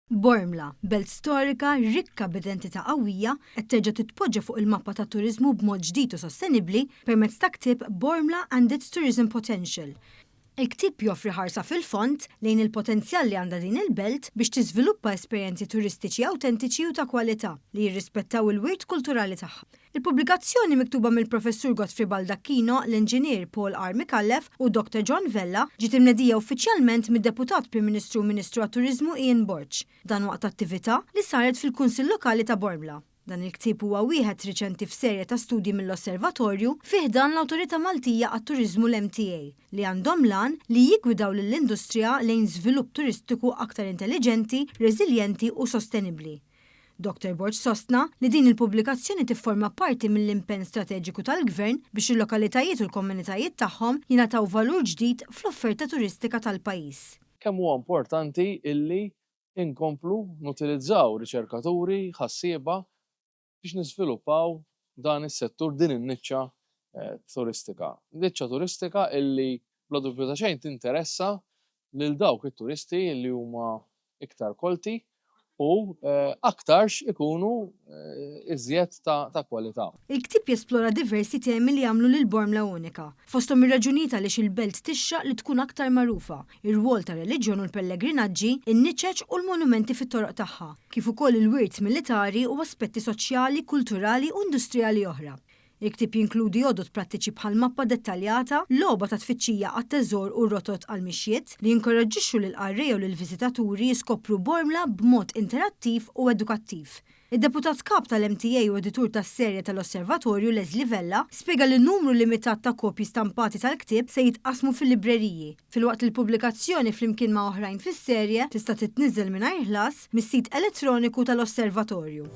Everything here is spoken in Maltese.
Bormla, belt storika rikka b'identità qawwija qed terġa' titpoġġa fuq il-mappa tat-turiżmu b'mod ġdid u sostenibbli permezz ta' ktieb Bormla and its Tourism Potential. Il-ktieb joffri ħarsa fil-font lejn il-potenzjal li għandha din il-belt biex tiżviluppa esperjenzi turistiċi awtentiċi u ta' kwalità li jirrispettaw il-wirt kulturali tagħha. Il-pubblikazzjoni miktuba mill-Professur Godfrey Baldacchino, l-Inġinier Paul R. Micallef u Dr. John Vella ġiet imnedija uffiċjalment mid-Deputat Prim Ministru u Ministru għat-Turiżmu Ian Borch, dan waqt attività li saret fil-Kunsill Lokali ta' Bormla. Dan il-ktieb huwa wieħed riċenti f'serje ta' studji mill-Osservatorju fih dan l-Awtorità Maltija għat-Turiżmu l-MTA li għandhom lan li jigwidaw lill-industrija lejn żvilupp turistiku aktar intelligenti, reżiljenti u sostenibbli. Dr. Borch sostna li din il-pubblikazzjoni tifforma parti mill-impenn strateġiku tal-Gvern biex il-lokalitajiet u l-komunitajiet tagħhom jingħataw valur ġdid fl-offerta turistika tal-pajjiż. Kemm huwa importanti illi inkomplu nutilizzaw riċerkaturi ħassieba biex niżviluppaw dan is-settur din in-niċċa turistika. Niċċa turistika illi bla dubju ta' xejn tinteressa lil dawk it-turisti li huma iktar kolti u aktarx ikunu iżjed ta' kwalità. Il-ktieb jesplora diversi temi li jagħmlu lil Bormla unika. Fosthom ir-raġunijiet għaliex il-belt tixxaq li tkun aktar magħrufa, ir-rwol ta' reliġjon u l-pellegrinaġġi, in-niċeċ u l-monumenti fit-toroq tagħha, kif ukoll il-wirt militari u aspetti soċjali, kulturali u industrijali oħra. Il-ktieb jinkludi għodot prattiċi bħal mappa dettaljata, logħba ta' tfittxija għat-teżor u rotot għal-mixjiet li jinkoraġġixxu lil qarrejja u lill-viżitaturi jiskopru Bormla b'mod interattiv u edukattiv. Id-deputat kap tal-MTA u editur tas-serje tal-Osservatorju Leslie Vella spjega li n-numru limitat ta' kopji stampati tal-ktieb se jitqasmu fil-libreriji, filwaqt li l-pubblikazzjoni flimkien ma' oħrajn fis-serje tista' titniżżel mingħajr ħlas mis-sit elettroniku tal-Osservatorju.